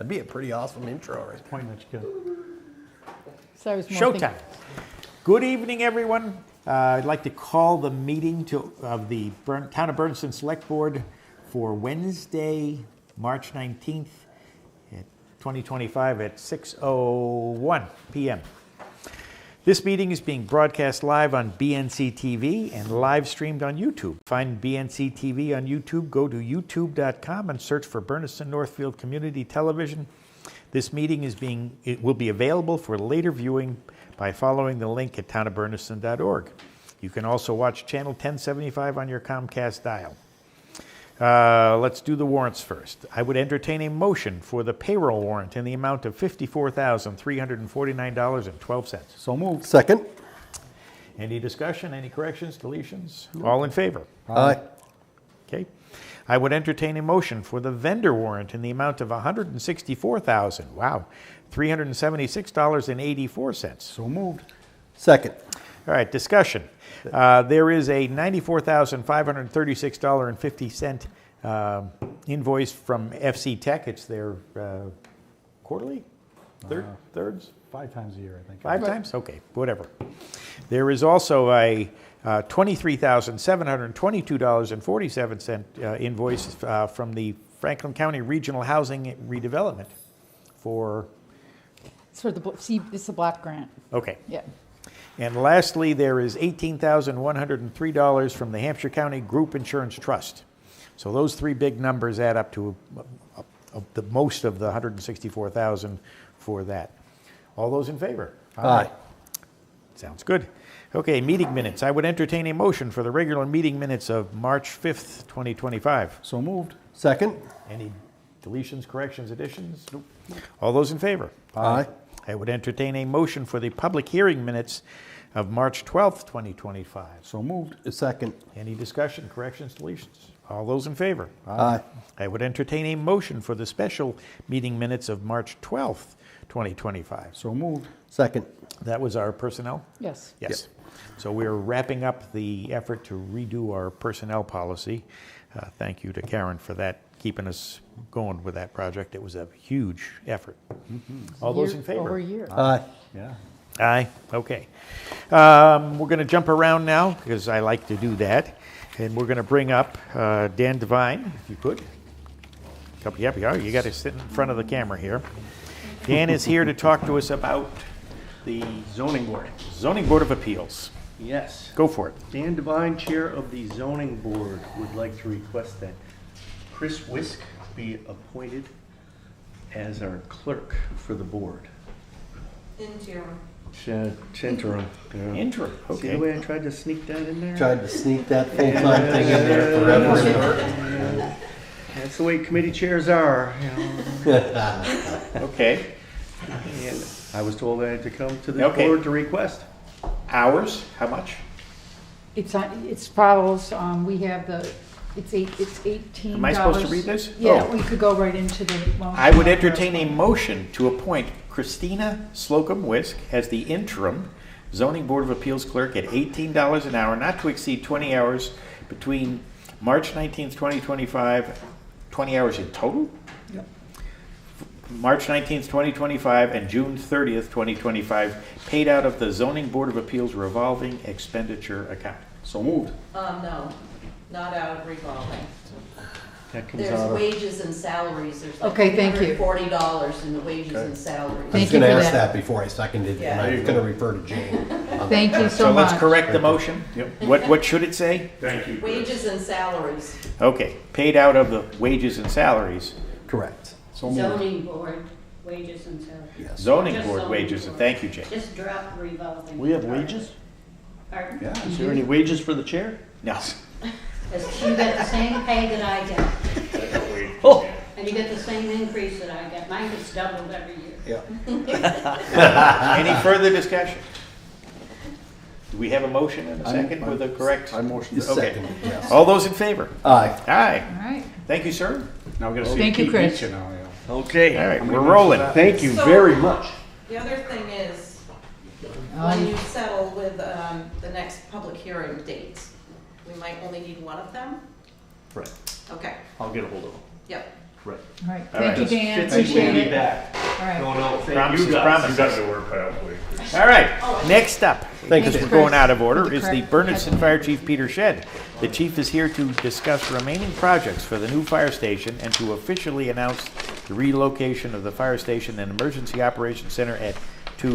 That'd be a pretty awesome intro, right? Point that you So I was more Showtime. Good evening, everyone. I'd like to call the meeting of the Town of Bernardston Select Board for Wednesday, March 19th, 2025 at 6:01 p.m. This meeting is being broadcast live on BNC TV and live streamed on YouTube. Find BNC TV on YouTube, go to youtube.com and search for Bernardston-Northfield Community Television. This meeting it will be available for later viewing by following the link at townofbernardston.org. You can also watch channel 1075 on your Comcast dial. Let's do the warrants first. I would entertain a motion for the payroll warrant in the amount of $54,349.12. So moved. Second. Any discussion, any corrections, deletions? No. All in favor? Aye. Okay. I would entertain a motion for the vendor warrant in the amount of $376,376.84. So moved. Second. All right, discussion. There is a $94,536.50 invoice from FC Tech. It's their quarterly? Thirds? 5 times a year, I think. 5 times? Okay, whatever. There is also a $23,722.47 invoice from the Franklin County Regional Housing Redevelopment for... It's for it's the block grant. Okay. Yeah. And lastly, there is $18,103 from the Hampshire County Group Insurance Trust. So those three big numbers add up to the most of the $164,000 for that. All those in favor? Aye. Sounds good. Okay, meeting minutes. I would entertain a motion for the regular meeting minutes of March 5th, 2025. So moved. Second. Any deletions, corrections, additions? Nope. All those in favor? Aye. I would entertain a motion for the public hearing minutes of March 12th, 2025. So moved. Second. Any discussion, corrections, deletions? All those in favor? Aye. I would entertain a motion for the special meeting minutes of March 12th, 2025. So moved. Second. That was our personnel? Yes. Yes. So we're wrapping up the effort to redo our personnel policy. Thank you to Karen for that, keeping us going with that project. It was a huge effort. All those in favor? Over a year. Aye. Yeah. Aye, okay. We're going to jump around now because I like to do that. And we're going to bring up Dan Devine, if you could. Yep, you got to sit in front of the camera here. Dan is here to talk to us about the Zoning Board. Zoning Board of Appeals. Yes. Go for it. Dan Devine, Chair of the Zoning Board, would like to request that Chris Wisk be appointed as our clerk for the board. Interim. Interim. Interim, See the okay. way I tried to sneak that in there? Tried to sneak that full-time thing in there forever and ever. That's the way committee chairs are, you know. Okay. And I was told I had to come to the Okay. board to request. Hours, how much? It's follows, we have it's $18. Am I supposed to read this? Yeah, Oh. we could go right into the motion. I would entertain a motion to appoint Christina Slocum Wisk as the interim Zoning Board of Appeals clerk at $18 an hour, not to exceed 20 hours between March 19th, 2025, 20 hours in total? Yep. March 19th, 2025 and June 30th, 2025, paid out of the Zoning Board of Appeals revolving expenditure account. So moved. No, not out of revolving. That comes There's out of... wages and salaries. There's like Okay, thank you. $40 in the wages and salaries. I was Thank going you to for ask that. that before I seconded, Yeah. and I was going to refer to Jane. Thank you so So much. let's correct the motion. Yep. What should it say? Thank you. Wages and salaries. Okay, paid out of the wages and salaries. Correct. So moved. Zoning board, wages and salaries. Yes. Zoning Just Board zoning wages, and board. thank you, Jane. Just drop revolving. We have wages? Pardon? Yeah. Is there any wages for the chair? No. Because you get the same pay that I get, Oh, and you get the same increase that I get. Mine gets doubled every year. Yeah. Any further discussion? Do we have a motion and a second with the correct? I motioned. The Okay. second, yes. All those in favor? Aye. Aye. All right. Thank you, sir. Now we're going to see Thank you, Pete Chris. beat you now, yeah. okay. All right, we're rolling. Thank you So- very much. The other thing is, Oh, when you settle with the next public hearing dates, we might only need one of them? Right. Okay, I'll get a hold of them. yep. Right. All right, All right. thank you, Dan, Fitzy appreciate will be it. back. All right. No, thank Promises, you guys. promises. You got your work cut out for you. All right, next up, Thanks, because we're Chris. going out of order, Good to is the correct. Bernardston Fire Chief Peter Shedd. The chief is here to discuss remaining projects for the new fire station and to officially announce the relocation of the fire station and emergency operations center to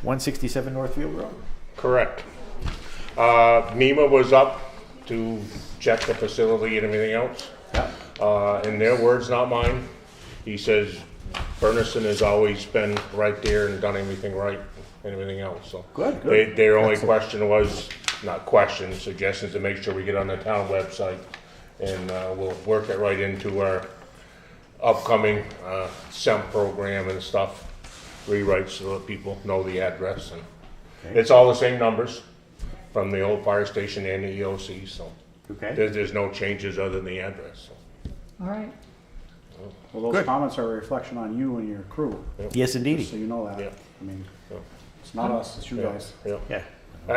167 Northfield Road. Correct. MEMA was up to check the facility and everything else. In their words, not mine. He says Bernardston has always been right there and done everything right and everything else, so. Good, good. Their only question was, not question, suggestions to make sure we get on the town website. And we'll work it right into our upcoming SEMP program and stuff, rewrites so that people know the address. And it's all the same numbers from the old fire station and the EOC, so Okay. there's no changes other than the address. So. All right, Well, those Good. comments are a reflection on you and your crew, Yes, so indeedy. you know that. Yeah. I mean, Yeah. it's not us, it's you guys. Yeah. Yeah.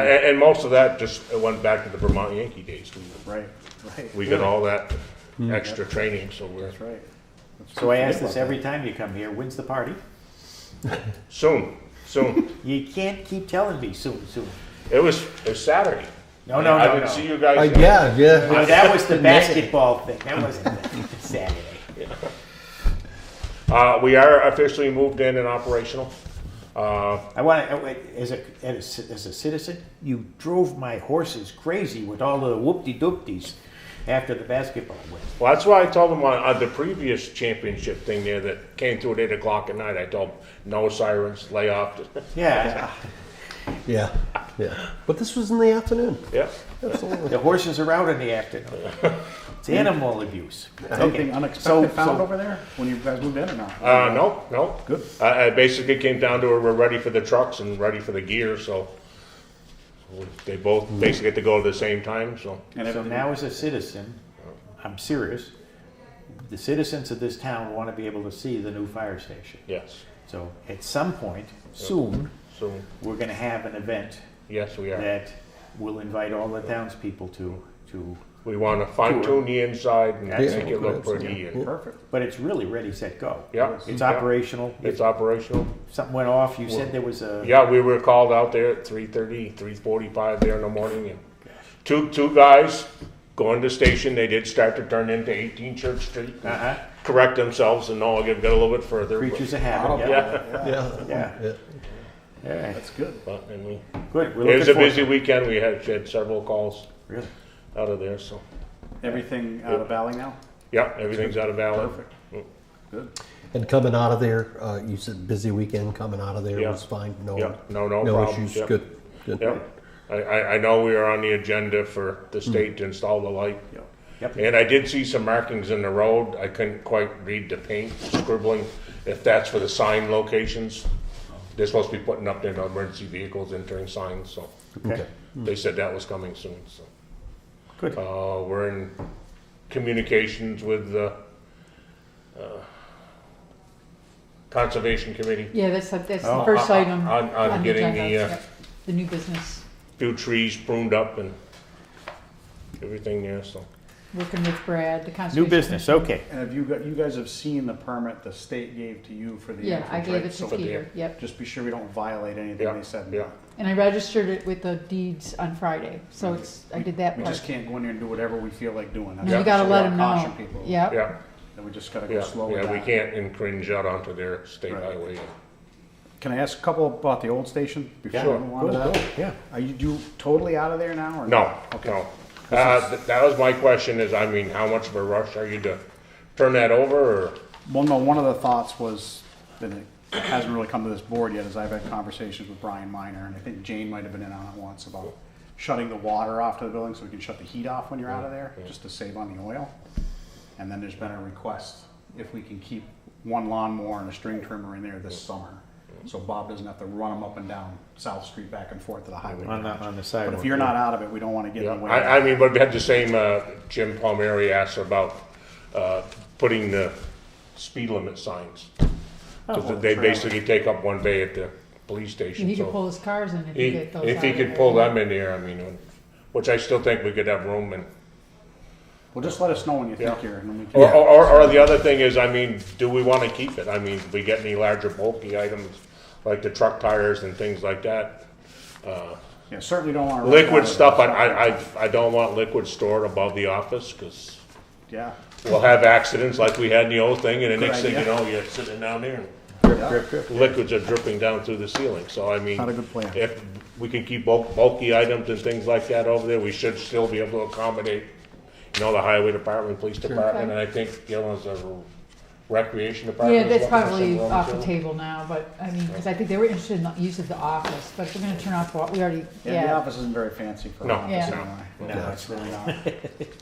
And most of that just went back to the Vermont Yankee days. Right, right. We got all that extra training, so we're That's right. That's So I good. ask this every time you come here, when's the party? soon. You can't keep telling me soon. It was Saturday. No, no, I no, didn't no. see you guys. yet. Yeah. No, that was the basketball thing. That wasn't Saturday. We are officially moved in and operational. I want to, as a citizen, you drove my horses crazy with all the whoop-de-doop-dies after the basketball win. Well, that's why I told them on the previous championship thing there that came through at 8 o'clock at night. I told them no sirens, lay off. Yeah, Yeah. But this was in the afternoon. Yeah. the horses are out in the afternoon. It's animal abuse. Anything Okay. unexpected found so- over there when you guys moved in or not? No. Good. I basically came down to where we're ready for the trucks and ready for the gear, so they both basically get to go at the same time, so. And So if, now as a citizen, I'm serious, the citizens of this town want to be able to see the new fire station. Yes, So at some point, soon, so, we're going to have an event yes, we are. that will invite all the townspeople to, We want to fine tune the inside and make Excellent. it look pretty. and- perfect. but it's really ready, set, go. Yeah. It's yeah. operational. It's operational. If something went off, you said there was a. Yeah, we were called out there at 3:30, 3:45 there in the morning, and two guys going to the station. They did start to turn into 18 Church Street, and Uh-huh. correct themselves, and no, I got a little bit further. Creatures of habit, yeah. Yeah, Yeah. All right, That's good. but and we, good. We're it was looking a busy forward weekend. We had several calls Really? out of there, so Everything out of Valley now? yeah, everything's out of Valley. Perfect. Good. And coming out of there, you said busy weekend, coming out of there Yeah. was fine, no, Yeah, no no problems. issues, Yep. good. Yep. I know we are on the agenda for the state to install the light. Yep. And I did see some markings in the road. I couldn't quite read the paint scribbling, if that's for the sign locations. They're supposed to be putting up their emergency vehicles entering signs, so Okay, they said that was coming soon, so. good. We're in communications with the Conservation Committee. yeah, that's the Oh, first item. on the getting agenda. the, Yep. The new business, few trees pruned up and everything there, so. working with Brad, the conservation. New business, commission. okay. And have you guys have seen the permit the state gave to you for the Yeah, I entrance, gave right? it to So for the- Peter, yep. just be sure we don't violate anything Yeah, they said. yeah. And I registered it with the deeds on Friday, so it's, I did that We part. just can't go in there and do whatever we feel like doing. That's No, you what- gotta so we let gotta them know. caution people. Yep. Yeah, And we just gotta go yeah, slow with yeah, we that. can't infringe out onto their state Right. highway. Can I ask a couple about the old station before Sure. we move on to that? Yeah. Are you totally out of there now or? No, Okay. no. That was my question is, I mean, how much of a rush are you to turn that over, or? Well, no, one of the thoughts was, and it hasn't really come to this board yet, is I've had conversations with Brian Miner, and I think Jane might have been in on it once, about shutting the water off to the building so we can shut the heat off when you're out of there, just to save on the oil. And then there's been a request if we can keep one lawnmower and a string trimmer in there this summer. So Bob doesn't have to run them up and down South Street back and forth to the highway. On garage. the But sidewalk. if you're not out of it, we don't wanna get Yeah, in the way. I mean, but we had the same, Jim Palmieri asked about, putting the speed limit signs. Cause they basically take up one bay at the police station, He could so. pull his cars in if he get those If he out could of pull there. them in there, I mean, which I still think we could have room and, Well, just let us know when you think Yeah. you're, and then we can. Or the other thing is, I mean, do we want to keep it? I mean, do we get any larger bulky items, like the truck tires and things like that? Yeah, certainly don't want to. Liquid stuff, I don't want liquid stored above the office, because Yeah. we'll have accidents like we had in the old thing, and the Good next thing you idea. know, you're sitting down there and Drip, drip. liquids are dripping down through the ceiling. So I mean, Not a good plan. if we can keep bulky items and things like that over there, we should still be able to accommodate, the highway department, police department, and I think, as a recreation department. Yeah, is that's looking for probably some off the room, table now, but, I mean, because I think they were interested in the use of the office, but if we're gonna turn off, we already, Yeah, the yeah. office isn't very fancy for an No. office Yeah. anyway. No. It's really not,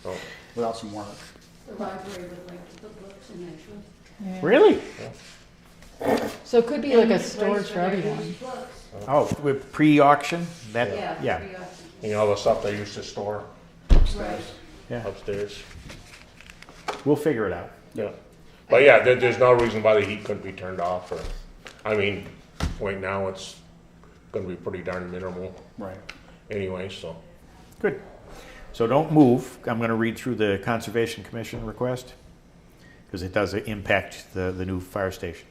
so. without some work. The library would like to put books in actually. Yeah. Really? So it could be like a Any storage place for where there's everyone. books. Oh, with pre-auction? That, Yeah. yeah. pretty often. The stuff they used to store Right. Yeah. upstairs. We'll figure it out. Yeah. But yeah, there's no reason why the heat couldn't be turned off, or, I mean, right now it's gonna be pretty darn minimal Right. anyway, so. Good. So don't move. I'm going to read through the Conservation Commission request because it does impact the new fire station.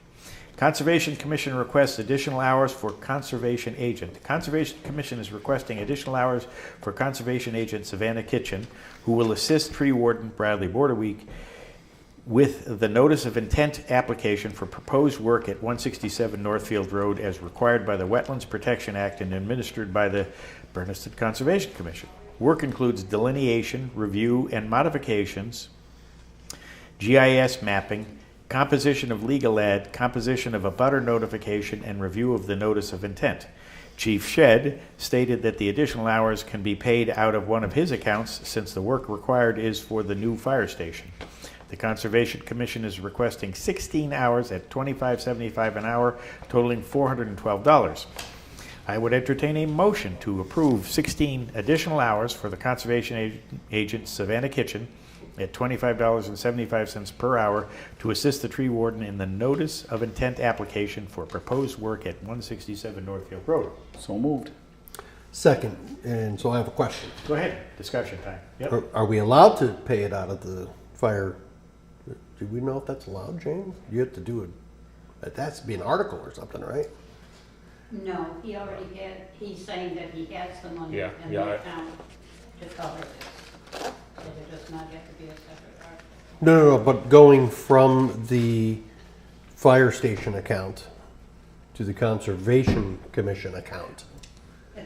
Conservation Commission requests additional hours for conservation agent. The Conservation Commission is requesting additional hours for conservation agent Savannah Kitchen, who will assist tree warden Bradley Borderweek with the notice of intent application for proposed work at 167 Northfield Road as required by the Wetlands Protection Act and administered by the Bernardston Conservation Commission. Work includes delineation, review, and modifications, GIS mapping, composition of legal ad, composition of a butter notification, and review of the notice of intent. Chief Shedd stated that the additional hours can be paid out of one of his accounts since the work required is for the new fire station. The Conservation Commission is requesting 16 hours at $25.75 an hour, totaling $412. I would entertain a motion to approve 16 additional hours for the conservation agent Savannah Kitchen at $25.75 per hour to assist the tree warden in the notice of intent application for proposed work at 167 Northfield Road. So moved. Second, and so I have a question. Go ahead, discussion time. Yep. Are we allowed to pay it out of the fire? Do we know if that's allowed, James? You have to do it. That has to be an article or something, right? No, he already had, he's saying that he has the money Yeah, in yeah, the account to cover this. So there does not have to be a separate article. No, but going from the fire station account to the Conservation Commission account.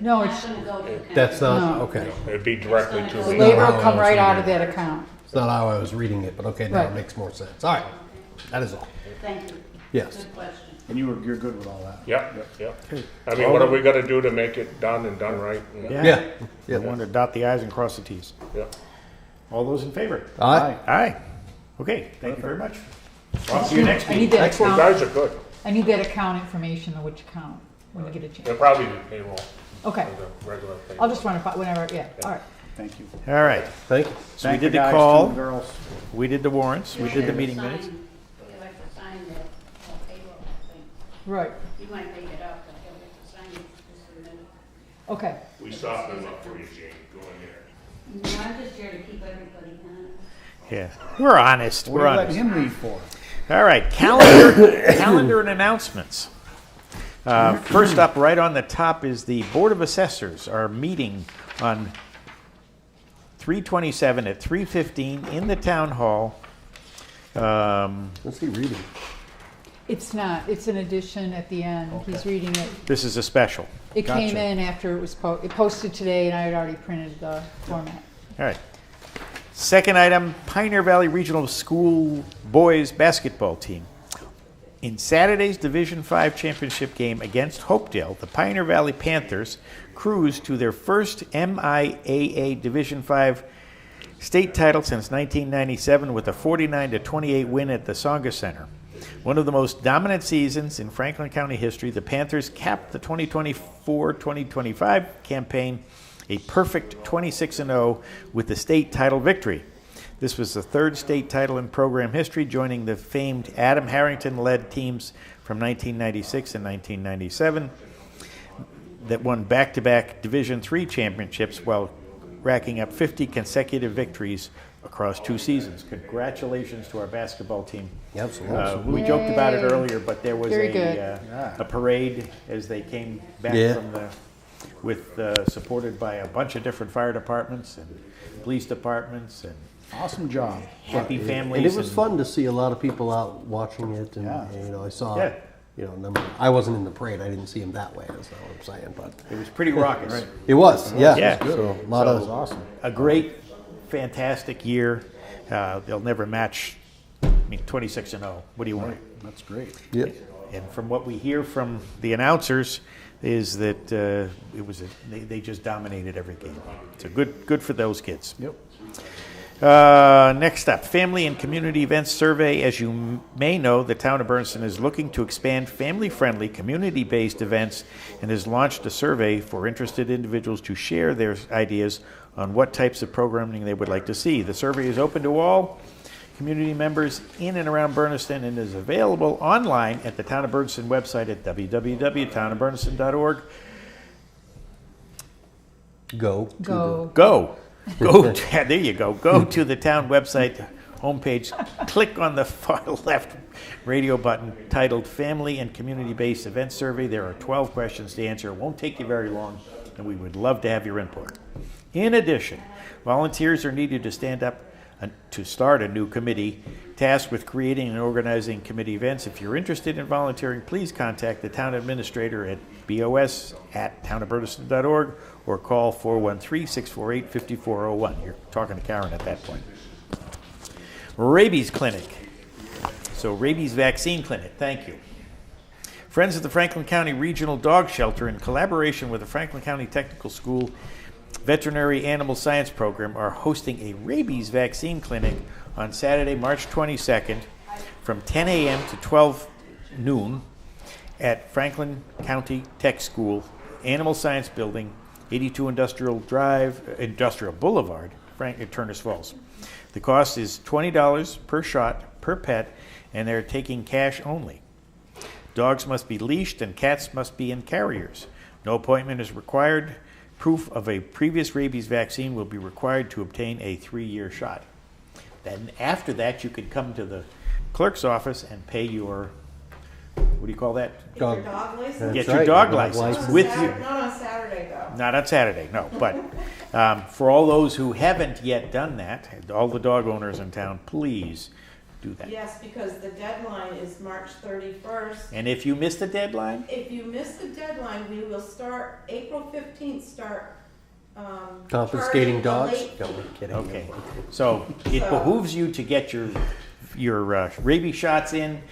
No, It's it's- not gonna go to account. That's not, No. okay. It'd be directly It's to gonna the go- me. labor how will I come was right out reading of that account. It's not how I was reading it, but okay, now Right. it makes more sense. All right, that is all. Thank you. Yes. Good question. And you're good with all that? Yep, yep. I mean, what have we gotta do to make it done and done right? Yeah. I want to dot the i's and cross the t's. Yeah. All those in favor? Aye. Aye. Okay, thank you very much. I'll see you next I need week. that You account, guys are good. I need that account information, of which account, when you get a They'll chance. probably do payroll. Okay, The regular payroll. I'll just run it by whenever, yeah, all right. Thank you. All right, Thank you. so we Thank did you the guys, call, too, girls. we did the warrants, we did the meeting Sign- minutes. You'll have to sign that payroll thing. Right, You might take it up, but you'll have to sign it just a minute. okay. We softened them up for you, Jane, go in there. No, I'm just here to keep everybody honest. Yeah, we're honest, What we're are you honest. letting him lead for? All right, calendar and announcements. First up, right on the top, is the Board of Assessors are meeting on 3/27 at 3:15 in the town hall. What's he reading? It's not, it's an addition at the end, he's reading it. This is a special. It came Gotcha. in after it was it posted today, and I had already printed the format. All right. Second item, Pioneer Valley Regional School boys basketball team. In Saturday's Division V championship game against Hopedale, the Pioneer Valley Panthers cruised to their first MIAA Division V state title since 1997 with a 49-28 win at the Songa Center. One of the most dominant seasons in Franklin County history, the Panthers capped the 2024-2025 campaign a perfect 26-0 with the state title victory. This was the third state title in program history, joining the famed Adam Harrington-led teams from 1996 and 1997 that won back-to-back Division III championships while racking up 50 consecutive victories across 2 seasons. Congratulations to our basketball team. Absolutely. We joked about it Yay. earlier, but there was Very good. a parade as they came back Yeah. from supported by a bunch of different fire departments and police departments and Awesome job. happy families. And it was fun to see a lot of people out watching it, and Yeah. you know, I saw, Yeah. you know, a number. I wasn't in the parade. I didn't see him that way. That's not what I'm saying, but It was pretty raucous. it was. Yeah. Yeah. So a lot That was of awesome. A great, fantastic year. They'll never match. 26-0. What do you want? That's great. yeah. And from what we hear from the announcers, is that they just dominated every game. So good for those kids. Yep. Next up, Family and Community Events Survey. As you may know, the town of Bernardston is looking to expand family-friendly, community-based events and has launched a survey for interested individuals to share their ideas on what types of programming they would like to see. The survey is open to all community members in and around Bernardston and is available online at the Town of Bernardston website at www.townofbernardston.org. Go. Go. There you go. Go to the town website homepage, click on the far left radio button titled Family and Community-Based Event Survey. There are 12 questions to answer. It won't take you very long, and we would love to have your input. In addition, volunteers are needed to stand up to start a new committee tasked with creating and organizing committee events. If you're interested in volunteering, please contact the town administrator at bos@townofbernardston.org or call 413-648-5401. You're talking to Karen at that point. Rabies clinic. So rabies vaccine clinic, thank you. Friends of the Franklin County Regional Dog Shelter, in collaboration with the Franklin County Technical School Veterinary Animal Science Program, are hosting a rabies vaccine clinic on Saturday, March 22nd from 10 a.m. to 12 noon at Franklin County Tech School, Animal Science Building, 82 Industrial Boulevard, Turner's Falls. The cost is $20 per shot per pet, and they're taking cash only. Dogs must be leashed and cats must be in carriers. No appointment is required. Proof of a previous rabies vaccine will be required to obtain a 3-year shot. Then after that, you can come to the clerk's office and pay your, what do you call that? Dog. Your dog license? That's Get your right, dog dog license license. with you. Not on Saturday, though. Not on Saturday, no. But for all those who haven't yet done that, all the dog owners in town, please do that. Yes, because the deadline is March 31st. And if you miss the deadline, If you miss the deadline, we will start, April 15th, Confiscating charging a dogs? late No, I'm kidding. okay. So it So- behooves you to get your rabies shots in,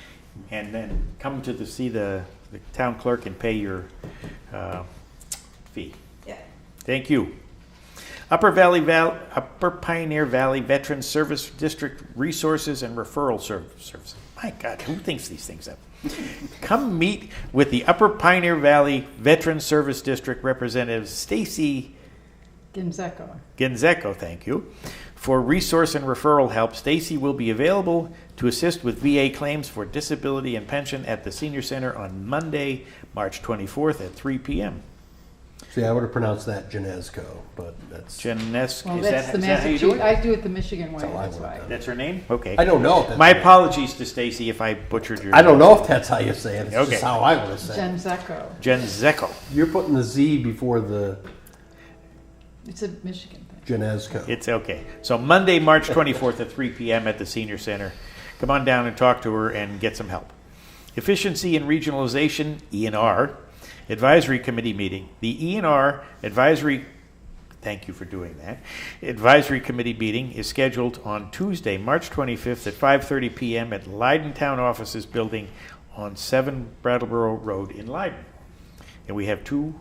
and then come to see the town clerk and pay your fee. Yeah. Thank you. Upper Pioneer Valley Veterans Service District Resources and Referral Services. My God, who thinks these things up? Come meet with the Upper Pioneer Valley Veterans Service District Representative Stacy Ginzeko. Thank you. For resource and referral help, Stacy will be available to assist with VA claims for disability and pension at the Senior Center on Monday, March 24th at 3 p.m. See, I would have pronounced that Genesco, but that's. Jenesque, Well, is that's the that how you do Massachusetts, it? I do it the Michigan way, That's how I that's would have why. done That's her name? Okay. I don't know. If that's My right. apologies to Stacy if I butchered your I don't know if that's how you say it. It's Okay. just how I would have said it. Ginzeko. Jenzeko. You're putting the Z before the It's a Michigan thing. Genesco. It's okay. So Monday, March 24th at 3 p.m. at the Senior Center. Come on down and talk to her and get some help. Efficiency and Regionalization, E&R, Advisory Committee meeting. The E&R Advisory, thank you for doing that, Advisory Committee meeting is scheduled on Tuesday, March 25th at 5:30 p.m. at Leiden Town Offices Building on 7 Brattleboro Road in Leiden. And we have 2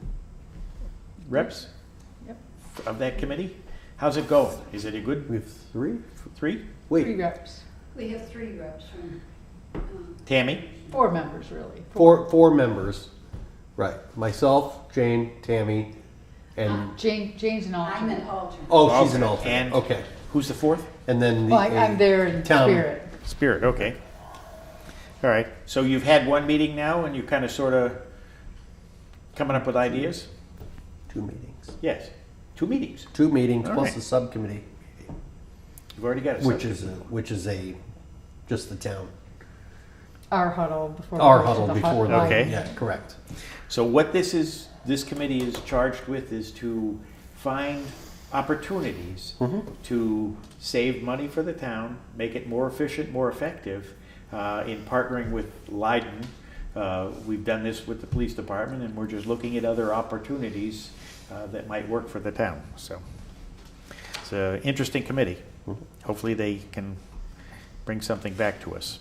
reps Yep. of that committee. How's it going? Is it a good We have 3? 3? Wait, 3 reps. We have 3 reps from, Tammy? 4 members, really. four members. Right. Myself, Jane, Tammy, and. Jane's an I'm alternate. an alternate. Oh, she's an Okay. alternate. And- Okay. Who's the 4th? And then the. Well, I'm there in town- spirit. Spirit, okay. All right. So you've had one meeting now and you kind of sort of coming up with ideas? 2 meetings. Yes. 2 meetings. 2 meetings All plus right. the subcommittee. You've already got a which substitute. is just the town. Our huddle before. we Our go to huddle the before the, Okay. yeah, correct. So what this committee is charged with is to find opportunities to save money for the town, make it more efficient, more effective, in partnering with Leiden. We've done this with the police department, and we're just looking at other opportunities that might work for the town. So it's an interesting committee. Hopefully they can bring something back to us.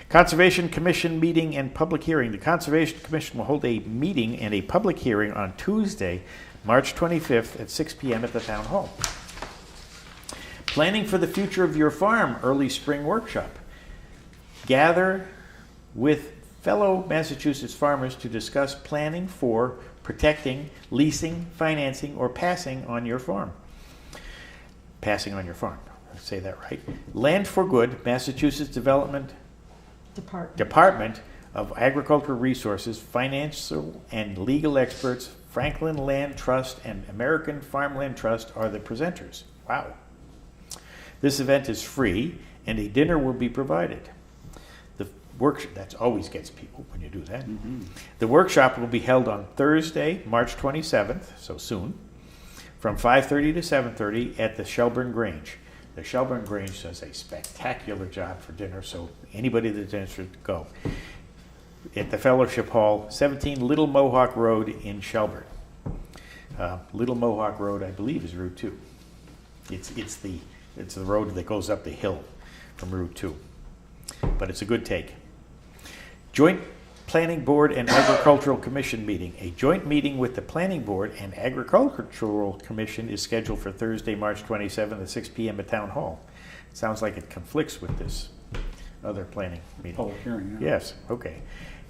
Conservation Commission meeting and public hearing. The Conservation Commission will hold a meeting and a public hearing on Tuesday, March 25th at 6 p.m. at the Town Hall. Planning for the Future of Your Farm Early Spring Workshop. Gather with fellow Massachusetts farmers to discuss planning for protecting, leasing, financing, or passing on your farm. Passing on your farm. Let's say that right. Land for Good, Massachusetts Department of Agricultural Resources, financial and legal experts, Franklin Land Trust, and American Farmland Trust are the presenters. Wow. This event is free, and a dinner will be provided. The workshop, that always gets people when you do that. The workshop will be held on Thursday, March 27th, so soon, from 5:30 to 7:30 at the Shelburne Grange. The Shelburne Grange does a spectacular job for dinner, so anybody that's interested, go. At the Fellowship Hall, 17 Little Mohawk Road in Shelburne. Little Mohawk Road, I believe, is Route 2. It's the road that goes up the hill from Route 2. But it's a good take. Joint Planning Board and Agricultural Commission meeting. A joint meeting with the Planning Board and Agricultural Commission is scheduled for Thursday, March 27th at 6 p.m. at Town Hall. It sounds like it conflicts with this other planning meeting. Public hearing, yeah. Yes, okay.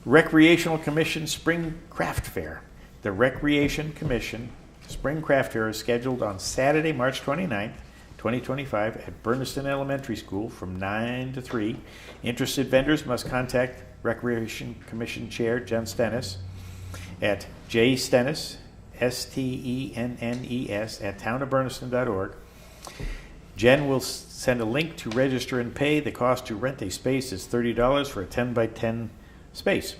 Recreational Commission Spring Craft Fair. The Recreation Commission Spring Craft Fair is scheduled on Saturday, March 29th, 2025 at Bernardston Elementary School from 9 to 3. Interested vendors must contact Recreation Commission Chair Jen Stennis at jstennis, STENNES, at townofbernardston.org. Jen will send a link to register and pay. The cost to rent a space is $30 for a 10 by 10 space.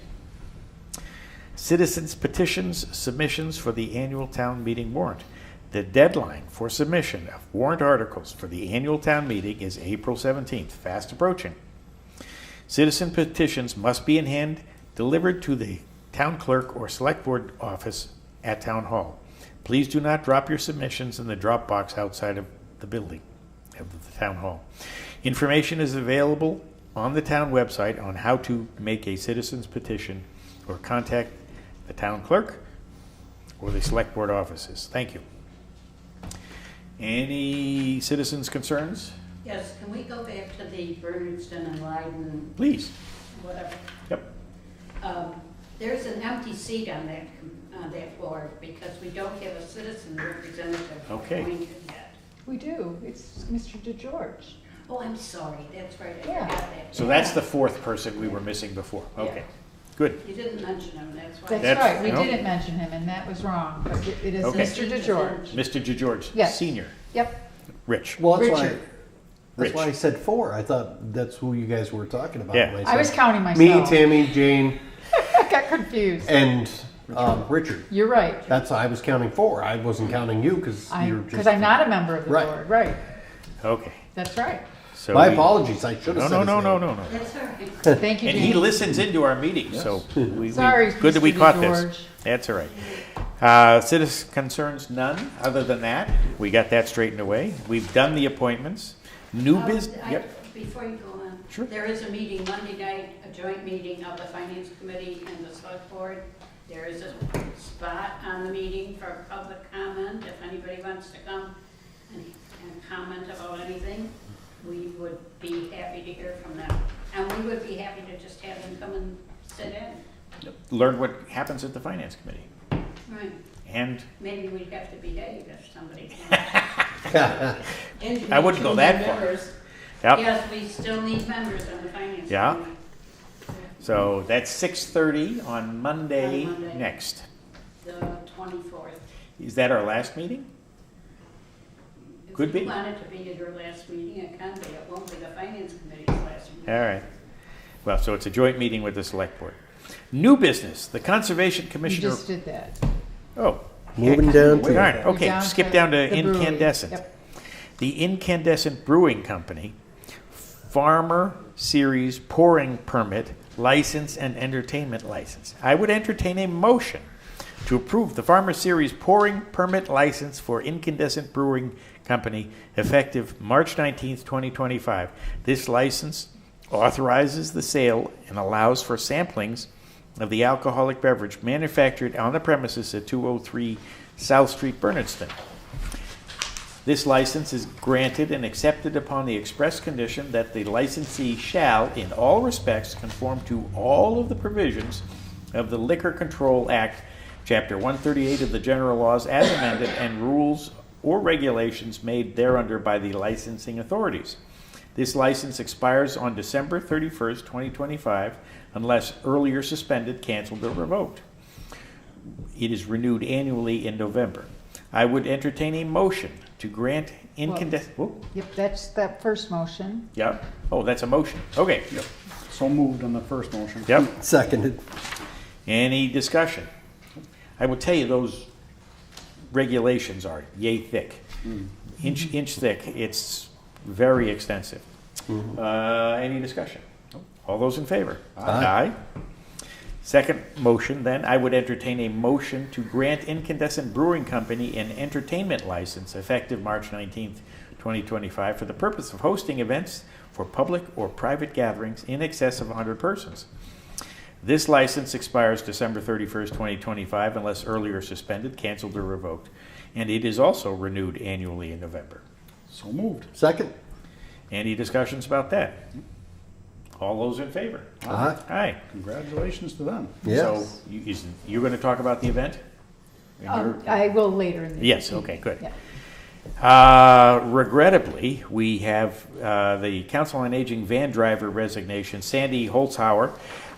Citizens petitions submissions for the annual town meeting warrant. The deadline for submission of warrant articles for the annual town meeting is April 17th, fast approaching. Citizen petitions must be in hand, delivered to the town clerk or select board office at Town Hall. Please do not drop your submissions in the drop box outside of the building of the Town Hall. Information is available on the town website on how to make a citizen's petition or contact the town clerk or the select board offices. Thank you. Any citizens' concerns? Yes, can we go back to the Bernardston and Leiden, Please. whatever? Yep. There's an empty seat on that board because we don't have a citizen representative Okay. appointed yet. We do, it's Mr. DeGeorge. Oh, I'm sorry, that's right, I Yeah. forgot that. So that's the fourth person we were missing before. Okay. Yeah. Good. You didn't mention him, that's why. That's That's- right, we no. didn't mention him, and that was wrong, but it is Okay. Mr. DeGeorge. Mr. DeGeorge, Yes. Senior. Yep, Rich. Well, that's why, Richard. that's why I Rich. said 4. I thought that's who you guys were talking about. Yeah. when I was said counting myself. Me, Tammy, Jane, I got confused. and Richard. You're right, That's I was counting 4. I wasn't counting you because you're just. because I'm not a member of the Right. board, right, Okay. that's right. So My we- apologies. I should have No, said no, his no, name. no, no, no. That's all right. Thank you, And he Jane. listens into our meetings, so Sorry, good that we Mr. caught DeGeorge. this. That's all right. Citizen concerns, none. Other than that, we got that straightened away. We've done the appointments. New business. Yep. Before you go on. Sure. There is a meeting Monday night, a joint meeting of the Finance Committee and the Select Board. There is a spot on the meeting for public comment. If anybody wants to come and comment about anything, we would be happy to hear from them. And we would be happy to just have them come and sit in. Learn what happens at the Finance Committee. Right. And Maybe we'd have to behave if somebody came. I wouldn't go that far. Members. Yep. Yes, we still need members on the Finance Yeah. Committee. So that's 6:30 on Monday On Monday. next. The 24th. Is that our last meeting? Could be. If you want it to be your last meeting, it can be. It won't be the finance committee's last meeting. All right. Well, so it's a joint meeting with the select board. New business, the Conservation You Commissioner. just did that. Oh. Moving down All right, to, You're okay, skip down to the brewery. incandescent. Yep. The Incandescent Brewing Company, Farmer Series Pouring Permit, License and Entertainment License. I would entertain a motion to approve the Farmer Series Pouring Permit License for Incandescent Brewing Company effective March 19th, 2025. This license authorizes the sale and allows for samplings of the alcoholic beverage manufactured on the premises at 203 South Street, Bernardston. This license is granted and accepted upon the express condition that the licensee shall, in all respects, conform to all of the provisions of the Liquor Control Act, Chapter 138 of the General Laws as amended, and rules or regulations made thereunder by the licensing authorities. This license expires on December 31st, 2025, unless earlier suspended, canceled, or revoked. It is renewed annually in November. I would entertain a motion to grant incandescent. Yep, that's that first motion. Yep. Oh, that's a motion. Okay. Yep. So moved on the first motion. Yep. seconded. Any discussion? I will tell you those regulations are yay thick, inch thick. It's very extensive. Any discussion? All those in favor? Aye. Second motion, then, I would entertain a motion to grant Incandescent Brewing Company an entertainment license effective March 19th, 2025 for the purpose of hosting events for public or private gatherings in excess of 100 persons. This license expires December 31st, 2025 unless earlier suspended, canceled, or revoked. And it is also renewed annually in November. So moved. Second. Any discussions about that? All those in favor? Aye. Aye. Congratulations to them. Yes. So you're going to talk about the event? I will later in the. Yes, okay, good. Yeah. Regrettably, we have the Council on Aging van driver resignation, Sandy Holzhauer.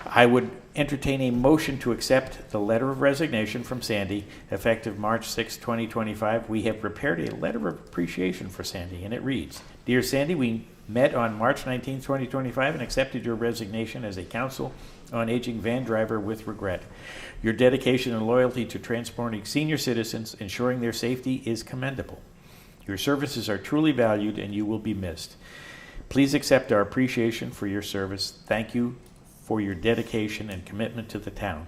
I would entertain a motion to accept the letter of resignation from Sandy effective March 6, 2025. We have prepared a letter of appreciation for Sandy, and it reads, Dear Sandy, we met on March 19, 2025 and accepted your resignation as a Council on Aging van driver with regret. Your dedication and loyalty to transporting senior citizens, ensuring their safety is commendable. Your services are truly valued and you will be missed. Please accept our appreciation for your service. Thank you for your dedication and commitment to the town,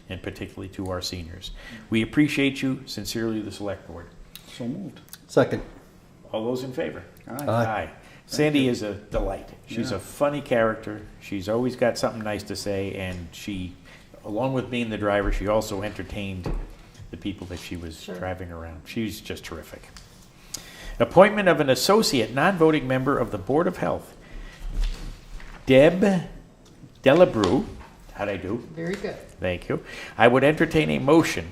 and particularly to our seniors. We appreciate you. Sincerely, the Select Board. So moved. Second. All those in favor? Aye. Aye. Sandy is a delight. She's Yeah. a funny character. She's always got something nice to say, and she, along with being the driver, she also entertained the people that she was Sure. driving around. She's just terrific. Appointment of an associate non-voting member of the Board of Health. Deb Delabrew. How'd I do? Very good. Thank you. I would entertain a motion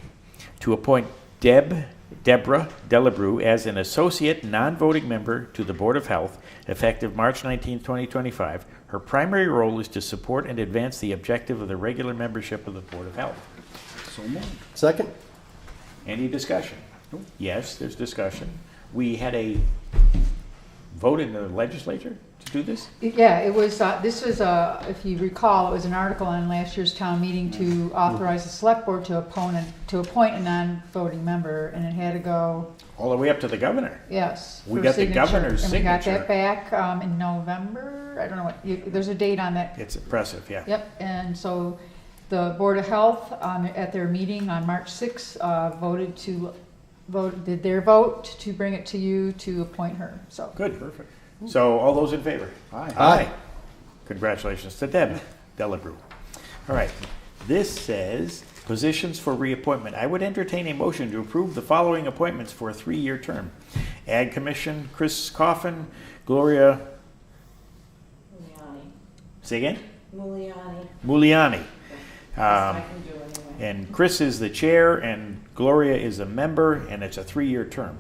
to appoint Deborah Delabrew as an associate non-voting member to the Board of Health effective March 19, 2025. Her primary role is to support and advance the objective of the regular membership of the Board of Health. So moved. Second. Any discussion? Nope. Yes, there's discussion. We had a vote in the legislature to do this? Yeah, it was, this was, if you recall, it was an article on last year's town meeting to authorize the select board to appoint a non-voting member, and it had to go, All the way up to the governor. yes. We for got the signature. governor's And we got signature. that back in November, I don't know there's a date on that. It's impressive, yeah. Yep, and so the Board of Health, at their meeting on March 6th, did their vote to bring it to you to appoint her, so. Good. Perfect. So all those in favor? Aye. Aye. Congratulations to Deb Delabrew. All right, this says positions for reappointment. I would entertain a motion to approve the following appointments for a 3-year term. Ag Commission, Chris Coffin, Gloria, Muliani. say again? Muliani. Muliani. I can do anyway. And Chris is the chair and Gloria is a member, and it's a 3-year term.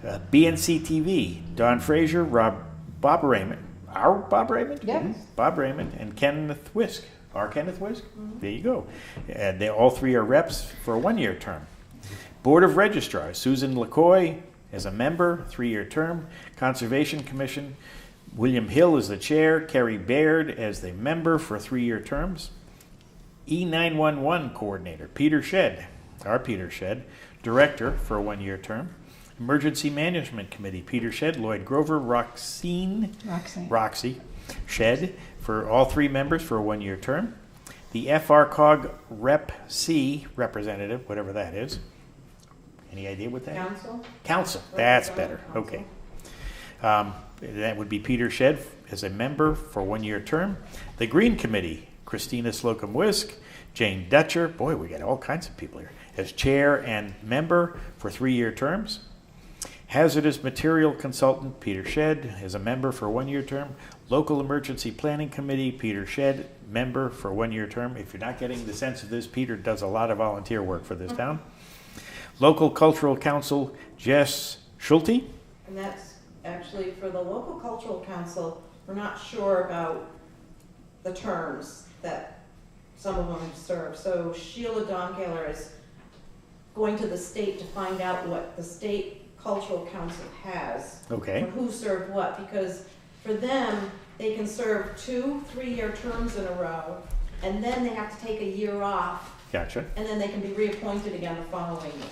BNC TV, Don Frazier, Bob Raymond, our Bob Raymond? Yes. Bob Raymond and Kenneth Whisk, our Kenneth Whisk? There you go. And they all three are reps for a 1-year term. Board of Registrars, Susan LaCoy, as a member, 3-year term. Conservation Commission, William Hill is the chair, Kerry Baird as the member for 3-year terms. E911 coordinator, Peter Shedd, our Peter Shedd, director for a 1-year term. Emergency Management Committee, Peter Shedd, Lloyd Grover, Roxy Shedd, for all 3 members for a 1-year term. The FRCOG Rep C representative, whatever that is. Any idea what that is? Council? Council, that's better, okay. That would be Peter Shedd as a member for a 1-year term. The Green Committee, Christina Slocum-Wisk, Jane Dutcher, boy, we got all kinds of people here, as chair and member for 3-year terms. Hazardous Material Consultant, Peter Shedd, as a member for a 1-year term. Local Emergency Planning Committee, Peter Shedd, member for a 1-year term. If you're not getting the sense of this, Peter does a lot of volunteer work for this town. Local Cultural Council, Jess Schulte. And that's actually for the local cultural council, we're not sure about the terms that some of them serve. So Sheila Donkaler is going to the state to find out what the state cultural council has. Okay. Or who served what, because for them, they can serve 2 3-year terms in a row, and then they have to take a year off, Gotcha. and then they can be reappointed again the following year.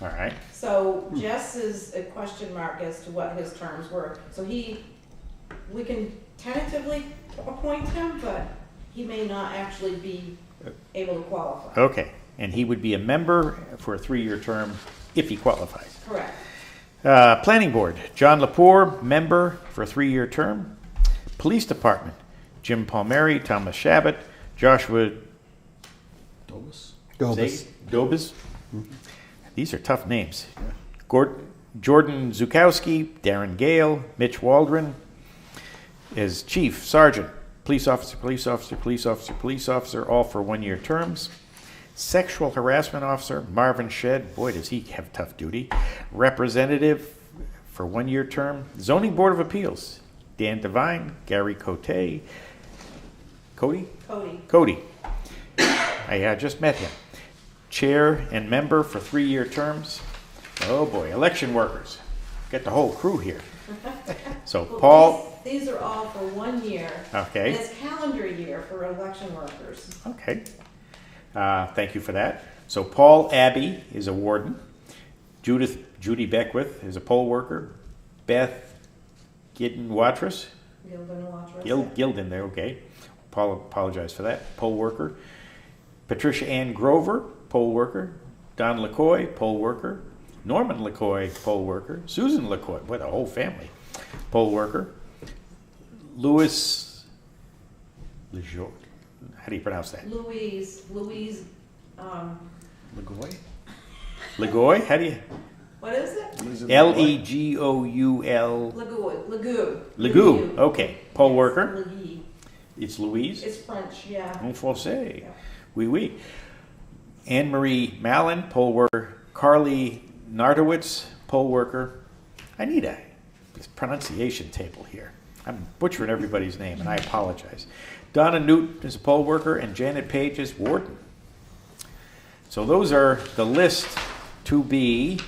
All right. So Jess is a question mark as to what his terms were. So we can tentatively appoint him, but he may not actually be able to qualify. Okay. And he would be a member for a 3-year term if he qualifies. Correct. Planning Board, John Lepore, member for a 3-year term. Police Department, Jim Palmieri, Thomas Shabbat, Joshua Dobus. Dobes. These are tough names. Jordan Zukowski, Darren Gale, Mitch Waldron as Chief, Sergeant, Police Officer, Police Officer, Police Officer, Police Officer, all for 1-year terms. Sexual Harassment Officer, Marvin Shedd, boy does he have tough duty. Representative for 1-year term. Zoning Board of Appeals, Dan Devine, Gary Cody. I just met him. Chair and member for 3-year terms. Oh boy, election workers. Get the whole crew here. So Well, Paul. These are all for 1 year. Okay. And it's calendar year for election workers. Okay. Thank you for that. So Paul Abbey is a warden. Judy Beckwith is a poll worker. Beth Gilden-Watrous. Gilden there, okay. Paul, apologize for that. Poll worker. Patricia Ann Grover, poll worker. Don LaCoy, poll worker. Norman LaCoy, poll worker. Susan LaCoy, what a whole family. Poll worker. Louis Lejour. How do you pronounce that? Louise, Legoy? Legoy? How do you? what is it? Legoul. Legou. Okay. Poll worker. Legui. It's Louise. It's French, yeah. En français. Yeah. Oui, oui. Anne-Marie Mallon, poll worker. Carly Nartowitz, poll worker. I need a pronunciation table here. I'm butchering everybody's name, and I apologize. Donna Newton is a poll worker, and Janet Page is warden. So those are the list to be.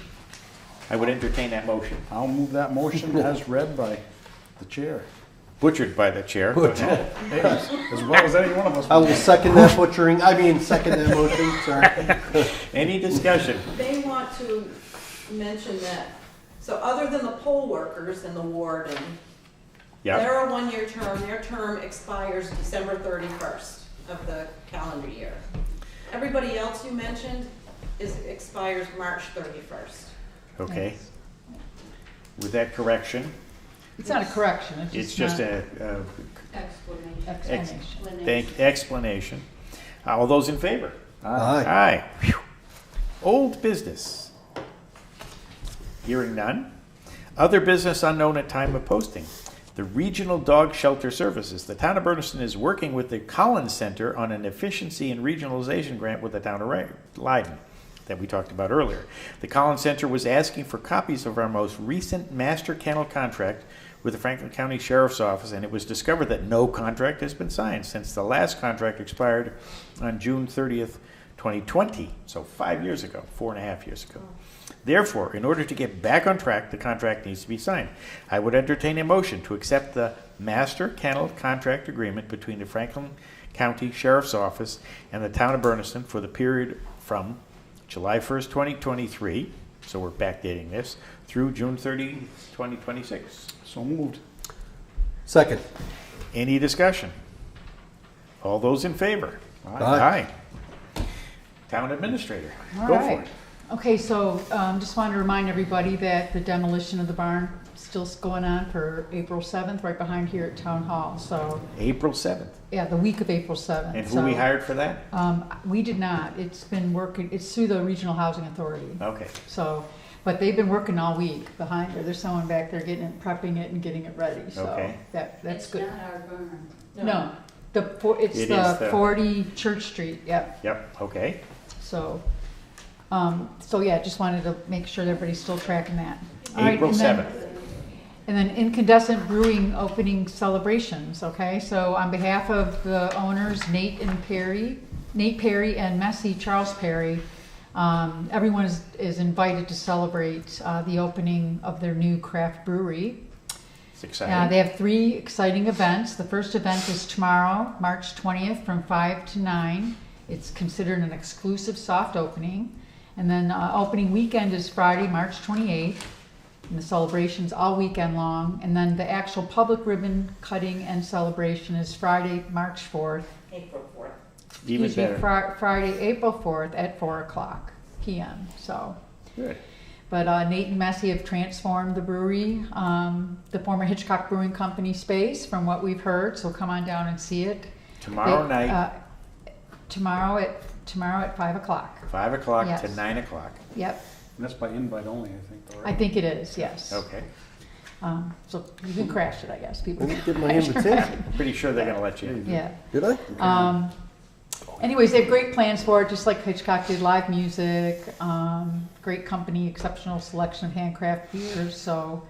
I would entertain that motion. I'll move that motion as read by the chair. Butchered by the chair. Go ahead. Hey, as well as any one of us. I will second that second that motion, sorry. Any discussion? They want to mention that, so other than the poll workers and the warden, Yeah. they're a 1-year term, their term expires December 31st of the calendar year. Everybody else you mentioned expires March 31st. Okay. With that correction, It's not a correction, it's just not a Explanation. explanation. explanation. All those in favor? Aye. Aye. Phew. Old business. Hearing none. Other business unknown at time of posting. The Regional Dog Shelter Services. The town of Bernardston is working with the Collins Center on an efficiency and regionalization grant with the town of Leiden that we talked about earlier. The Collins Center was asking for copies of our most recent master kennel contract with the Franklin County Sheriff's Office, and it was discovered that no contract has been signed since the last contract expired on June 30th, 2020, so 5 years ago, 4.5 years ago. Therefore, in order to get back on track, the contract needs to be signed. I would entertain a motion to accept the master kennel contract agreement between the Franklin County Sheriff's Office and the town of Bernardston for the period from July 1st, 2023, so we're backdating this, through June 30, 2026. So moved. Second. Any discussion? All those in favor? Aye. Town administrator, All go right. for it. Okay, so just wanted to remind everybody that the demolition of the barn still going on for April 7th, right behind here at Town Hall. So, April 7th. yeah, the week of April 7th. And who we hired for that? We did not. It's been working, it's through the Regional Housing Authority. Okay. So, but they've been working all week behind there. There's someone back there getting it, prepping it and getting it ready. So Okay. that's good. It's not our burn. No, it's It the is the- 40 Church Street, yep. Yep, okay. So, so yeah, just wanted to make sure that everybody's still tracking that. All right, April and then- 7th. And then Incandescent Brewing opening celebrations, okay? So on behalf of the owners, Nate Perry and Messi Charles Perry, everyone is invited to celebrate the opening of their new craft brewery. It's exciting. They have 3 exciting events. The first event is tomorrow, March 20th, from 5 to 9. It's considered an exclusive soft opening. And then opening weekend is Friday, March 28th. And the celebration's all weekend long. And then the actual public ribbon cutting and celebration is Friday, March 4th. April 4th. Even Excuse me, better. Friday, April 4th at 4 o'clock p.m. So. Good. But Nate and Messi have transformed the brewery, the former Hitchcock Brewing Company space, from what we've heard. So come on down and see it. Tomorrow night, Tomorrow at 5 o'clock. 5 o'clock Yes. to 9 o'clock. Yep, And that's by invite only, I think, though, right? I think it is. Yes. Okay. So you can crash it, I guess. People. I didn't get my can crash it. invitation. Pretty sure they're gonna let you in. Yeah. Did I? Anyways, they have great plans for it, just like Hitchcock did. Live music, great company, exceptional selection of handcraft beers. So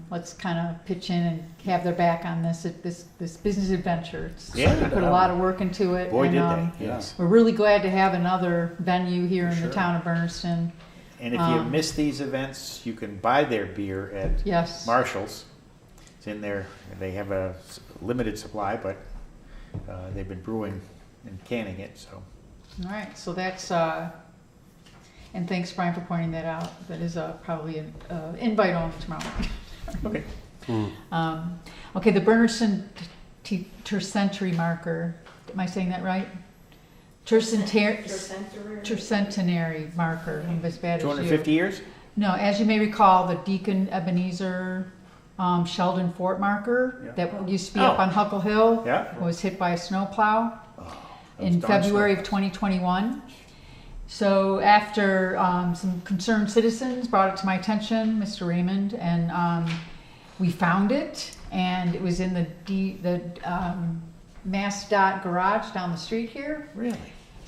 let's kind of pitch in and have their back on this business adventure. Yeah. They put a lot of work into it. Boy, and, did they, yes. We're really glad to have another venue here in the town of Bernardston. And if you miss these events, you can buy their beer at Yes. Marshall's. It's in there. They have a limited supply, but they've been brewing and canning it, so. All right, so that's, and thanks Brian for pointing that out. That is probably an invite only tomorrow. Okay. Okay, the Bernardston Tercentenary marker, am I saying that right? Tercentenary marker, I'm as bad as you. 250 years? No, as you may recall, the Deacon Ebenezer Sheldon Fort marker that used to be up Oh. on Huckle Hill Yeah. was hit by a snowplow Those in darn February of snowplows. 2021. So after some concerned citizens brought it to my attention, Mr. Raymond, and we found it, and it was in the MassDOT garage down the street here. Really?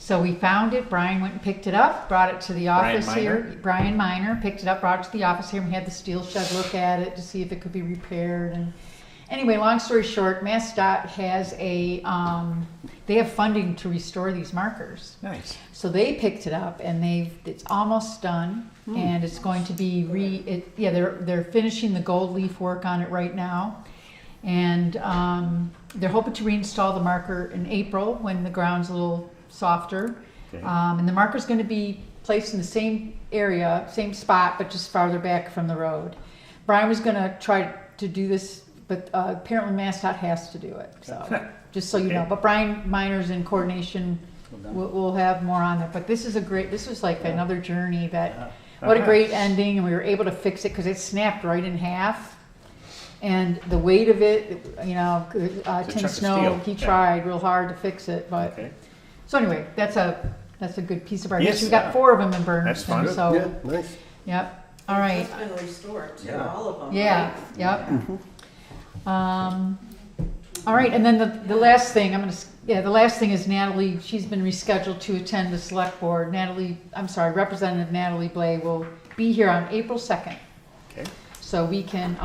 So we found it, Brian went and picked it up, brought it to the Brian office here. Brian Miner picked it up, brought it to the office here, and we had the steel shed look at it to see if it could be repaired. And anyway, long story short, MassDOT has they have funding to restore these markers. Nice. So they picked it up, and it's almost done, and it's going to be they're finishing the gold leaf work on it right now, and they're hoping to reinstall the marker in April when the ground's a little softer, Okay. and the marker's going to be placed in the same area, same spot, but just farther back from the road. Brian was going to try to do this, but apparently MassDOT has to do it. So just so you know, Okay. but Brian Miner's in coordination. We'll have more on that, but this was like another journey that, what a great ending, and we were able to fix it because it snapped right in half. And the weight of it, It's a chunk Tim of Snow, steel. he Yeah. tried real hard to fix it, but, Okay. so anyway, that's a good piece of our Yes. history. We got 4 of them in That's fun. Bernardston, so, Yeah, nice. yep, all right. It's been restored too, all of them. Yeah, right? yep. All right, and then the last thing, the last thing is Natalie, she's been rescheduled to attend the select board. Representative Natalie Blay will be here on April 2nd. Okay. So we can,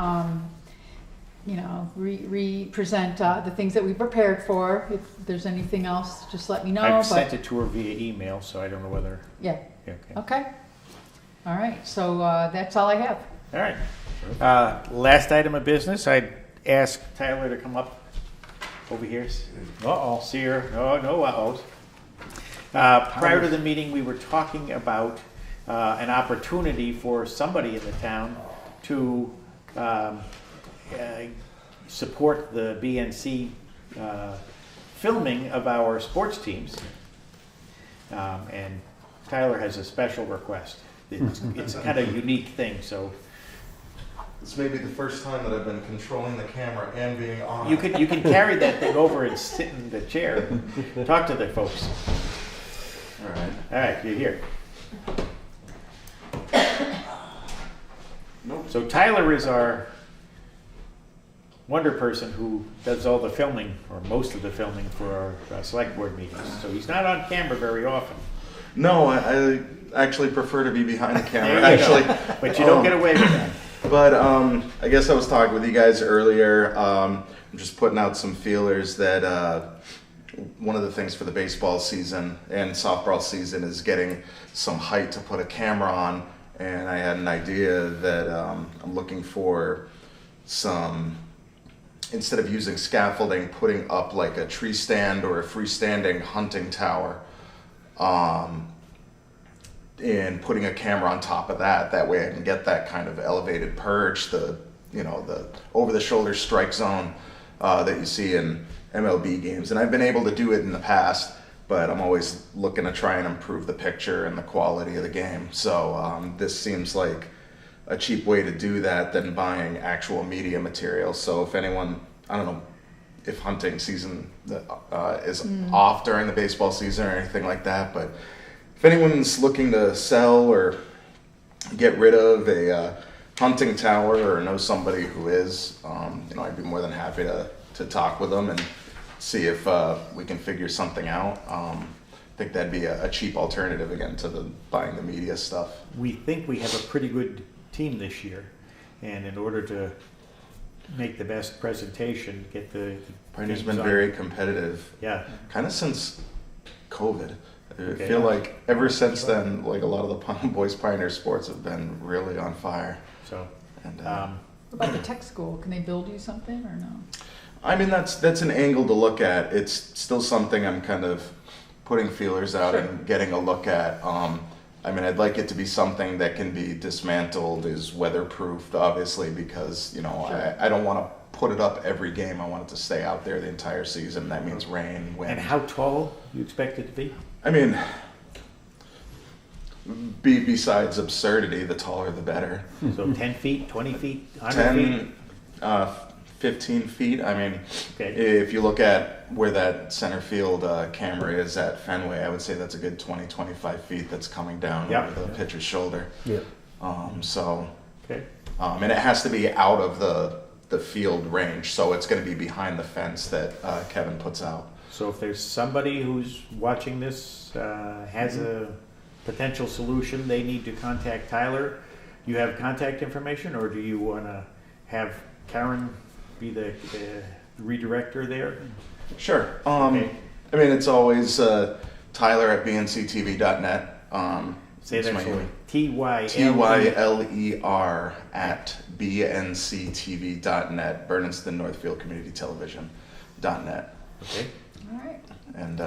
re-present the things that we prepared for. If there's anything else, just let me know. I've sent it to her via email, so I don't know whether. Yeah. Okay. Okay. All right. So that's all I have. All right. Last item of business, I'd ask Tyler to come up over here. Uh-oh. See her. No uh-ohs. Prior to the meeting, we were talking about an opportunity for somebody in the town to support the BNC filming of our sports teams. And Tyler has a special request. It's a kind of unique thing, so. This may be the first time that I've been controlling the camera and being on. You can carry that thing over and sit in the chair and talk to the folks. All right. All right, you're here. Nope. So Tyler is our wonder person who does all the filming, or most of the filming for our select board meetings. So he's not on camera very often. No, I actually prefer to be behind the camera. There you go. Actually, But you don't get away with that. But I guess I was talking with you guys earlier. I'm just putting out some feelers that one of the things for the baseball season and softball season is getting some height to put a camera on. And I had an idea that I'm looking for some, instead of using scaffolding, putting up like a tree stand or a freestanding hunting tower. And putting a camera on top of that. That way I can get that kind of elevated perch, the over-the-shoulder strike zone that you see in MLB games. And I've been able to do it in the past, but I'm always looking to try and improve the picture and the quality of the game. So this seems like a cheap way to do that than buying actual media material. So if anyone, I don't know if hunting season is off during the baseball season or anything like that, but if anyone's looking to sell or get rid of a hunting tower or know somebody who is, I'd be more than happy to talk with them and see if we can figure something out. I think that'd be a cheap alternative again to the buying the media stuff. We think we have a pretty good team this year, and in order to make the best presentation, get the Pioneer's games been on. very competitive, Yeah. kind of since COVID. I Okay. feel like ever since then, like a lot of the boys Pioneer sports have been really on fire. So, And What about the tech school? Can they build you something or no? I mean, that's an angle to look at. It's still something I'm kind of putting feelers out and getting a look at. I mean, I'd like it to be something that can be dismantled, is weatherproofed, obviously, because, I don't want to put it up every game. I want it to stay out there the entire season. That means rain, wind. and how tall you expect it to be? I mean, besides absurdity, the taller the better. So 10 feet, 20 feet, 100 feet? 10, 15 feet. I mean, Okay. if you look at where that center field camera is at Fenway, I would say that's a good 20, 25 feet that's coming down Yeah. over the pitcher's shoulder. Yeah. Okay. And it has to be out of the field range, so it's going to be behind the fence that Kevin puts out. So if there's somebody who's watching this, has a potential solution, they need to contact Tyler. You have contact information, or do you want to have Karen be the redirector there? Sure. Okay. I mean, it's always Tyler at bnctv.net. Say it's that my for me. email. Tyler. at bnctv.net, Bernardston-Northfield Community Television.net. Okay. All right. And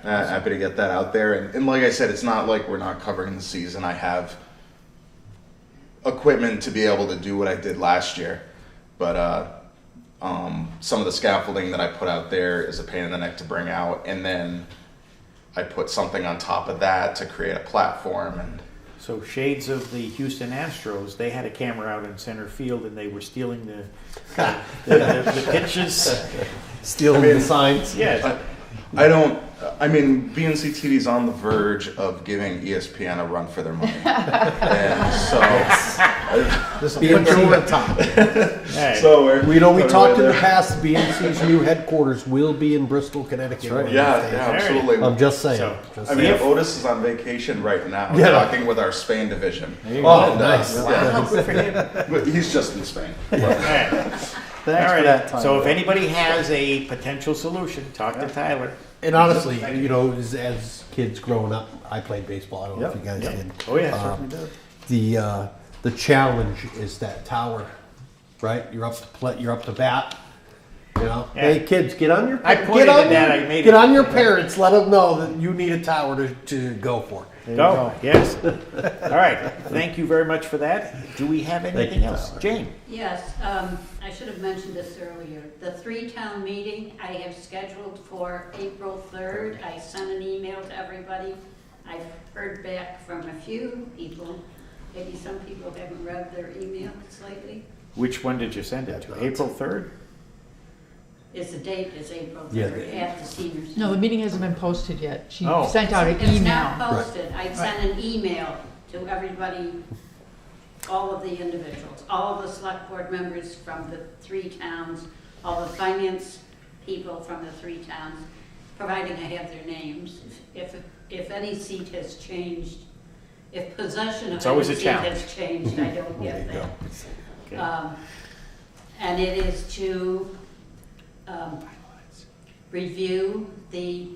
happy to get that out there. And like I said, it's not like we're not covering the season. I have equipment to be able to do what I did last year, but some of the scaffolding that I put out there is a pain in the neck to bring out, and then I put something on top of that to create a platform. And So shades of the Houston Astros, they had a camera out in center field and they were stealing the pitches. Stealing the signs. Yeah. I mean, BNC TV's on the verge of giving ESPN a run for their money. And so, This BNC over the top. Hey, We talked in the there. past, BNC's new headquarters will be in Bristol, Connecticut. one of these Yeah, days. absolutely. I'm just saying. So, Just I mean, saying. Otis is on vacation right now, Yeah. talking with our Spain division. Oh, And, nice. yeah. wow, good for him. But he's just in Spain. All right. Thanks All for that, right, Tyler. so if anybody has a potential solution, talk to Tyler. And honestly, you know, as kids growing up, I played baseball. I don't know if Yep, you guys yep. did. Oh, yeah, Um, the challenge is that tower, right? You're up to bat. You know, Yeah. hey kids, get on your I pointed at that, I made get it. on your parents. Let them know that you need a tower to go for. Go, yes. All right, thank you very much for that. Do we have anything you, else? Tyler. Jane? Yes, I should have mentioned this earlier. The three-town meeting I have scheduled for April 3rd. I sent an email to everybody. I've heard back from a few people. Maybe some people haven't read their emails lately. Which one did you send it to? April 3rd? The date is April Yeah, 3rd at the senior center. No, the meeting hasn't been posted yet. She Oh. sent out an It's not email. posted. I sent an email to everybody, all of the individuals, all of the select board members from the three towns, all the finance people from the three towns, providing I have their names. If any seat has changed, if possession It's of always any a seat challenge. has changed, I don't There get you go. that. Okay. And it is to review the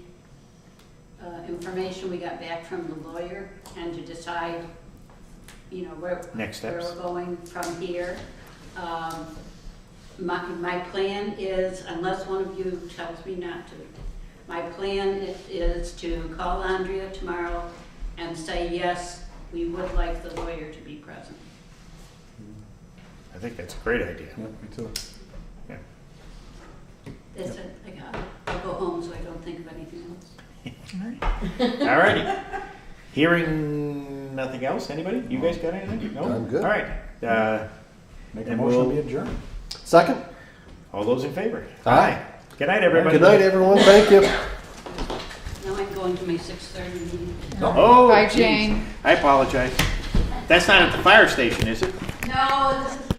information we got back from the lawyer and to decide, you know, where Next where steps. we're going from here. My plan is, unless one of you tells me not to, my plan is to call Andrea tomorrow and say, yes, we would like the lawyer to be present. I think that's a great idea. Yeah, me too. Yeah. That's it, I got it. I'll go home so I don't think of anything else. All righty. Hearing nothing else, anybody? You guys got anything? No? I'm good. All right. Make a And motion to we'll- be adjourned. Second. All those in favor? Aye. Good night, everybody. Good night, everyone. Thank you. Now I'm going to my 6:30 meeting. Oh, Bye, geez. Jane. I apologize. That's not at the fire station, is it? No, this is